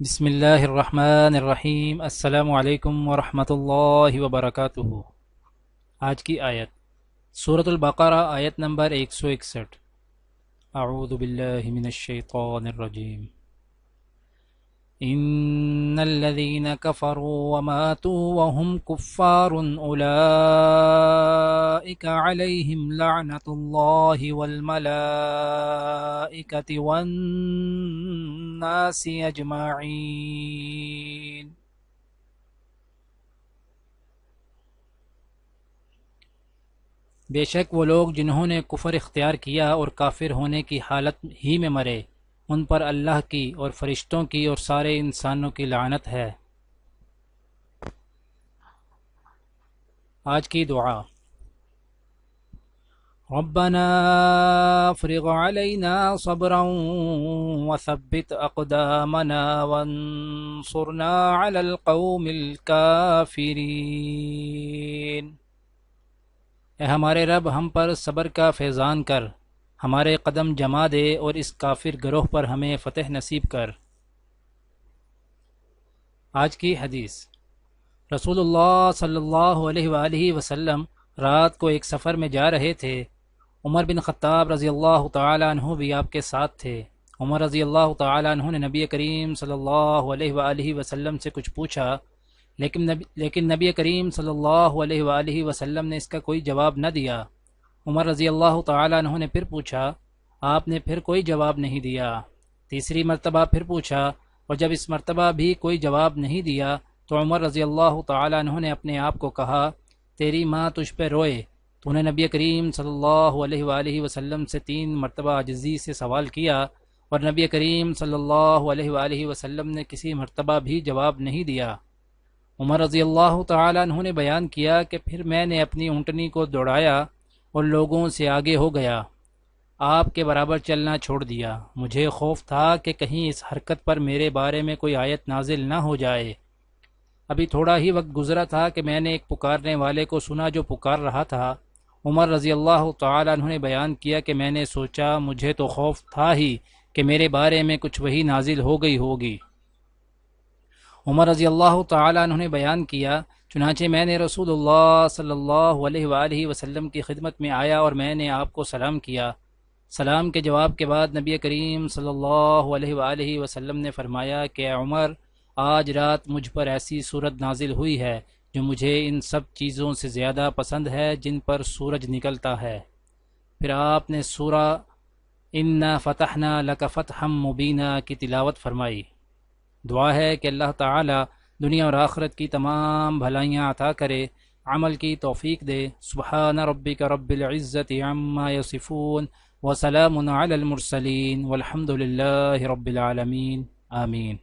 بسم اللہ الرحمن الرحیم۔ السلام علیکم ورحمۃ اللہ وبرکاتہ۔ آج کی آیت سورۃ البقرہ، آیت نمبر 161۔ اعوذ باللہ من الشیطان الرجیم۔ ان الذین کفروا وماتوا وهم کفار اولئک علیہم لعنۃ اللہ والملائکۃ والناس اجمعین۔ بے شک وہ لوگ جنہوں نے کفر اختیار کیا اور کافر ہونے کی حالت ہی میں مرے، ان پر اللہ کی اور فرشتوں کی اور سارے انسانوں کی لعنت ہے۔ آج کی دعا: ربنا افرغ علینا صبرا وثبت اقدامنا وانصرنا علی القوم الکافرین۔ اے ہمارے رب، ہم پر صبر کا فیضان کر، ہمارے قدم جما دے اور اس کافر گروہ پر ہمیں فتح نصیب کر۔ آج کی حدیث: رسول اللہ صلی اللہ علیہ وآلہ وسلم رات کو ایک سفر میں جا رہے تھے۔ عمر بن خطاب رضی اللہ تعالیٰ عنہ بھی آپ کے ساتھ تھے۔ عمر رضی اللہ تعالیٰ عنہ نے نبی کریم صلی اللہ علیہ وآلہ وسلم سے کچھ پوچھا، لیکن نبی کریم صلی اللہ علیہ وآلہ وسلم نے اس کا کوئی جواب نہ دیا۔ عمر رضی اللہ تعالیٰ عنہ نے پھر پوچھا، آپ نے پھر کوئی جواب نہیں دیا۔ تیسری مرتبہ پھر پوچھا، اور جب اس مرتبہ بھی کوئی جواب نہیں دیا تو عمر رضی اللہ تعالیٰ عنہ نے اپنے آپ کو کہا، تیری ماں تجھ پہ روئے۔ تو نے نبی کریم صلی اللہ علیہ وآلہ وسلم سے 3 مرتبہ عاجزی سے سوال کیا، اور نبی کریم صلی اللہ علیہ وآلہ وسلم نے کسی مرتبہ بھی جواب نہیں دیا۔ عمر رضی اللہ تعالیٰ عنہ نے بیان کیا کہ پھر میں نے اپنی اونٹنی کو دوڑایا اور لوگوں سے آگے ہو گیا، آپ کے برابر چلنا چھوڑ دیا۔ مجھے خوف تھا کہ کہیں اس حرکت پر میرے بارے میں کوئی آیت نازل نہ ہو جائے۔ ابھی تھوڑا ہی وقت گزرا تھا کہ میں نے ایک پکارنے والے کو سنا جو پکار رہا تھا۔ عمر رضی اللہ تعالیٰ عنہ نے بیان کیا کہ میں نے سوچا مجھے تو خوف تھا ہی کہ میرے بارے میں کچھ وحی نازل ہو گئی ہوگی۔ عمر رضی اللہ تعالیٰ عنہ نے بیان کیا، چنانچہ میں نے رسول اللہ صلی اللہ علیہ وآلہ وسلم کی خدمت میں آیا اور میں نے آپ کو سلام کیا۔ سلام کے جواب کے بعد نبی کریم صلی اللہ علیہ وآلہ وسلم نے فرمایا کہ اے عمر، آج رات مجھ پر ایسی صورت نازل ہوئی ہے جو مجھے ان سب چیزوں سے زیادہ پسند ہے جن پر سورج نکلتا ہے۔ پھر آپ نے سورہ انا فتحنا لک فتحا مبینا کی تلاوت فرمائی۔ دعا ہے کہ اللہ تعالی دنیا اور آخرت کی تمام بھلائیاں عطا کرے، عمل کی توفیق دے۔ سبحان ربک رب العزت عما یصفون وسلام علی المرسلین والحمد للہ رب العالمین، آمین۔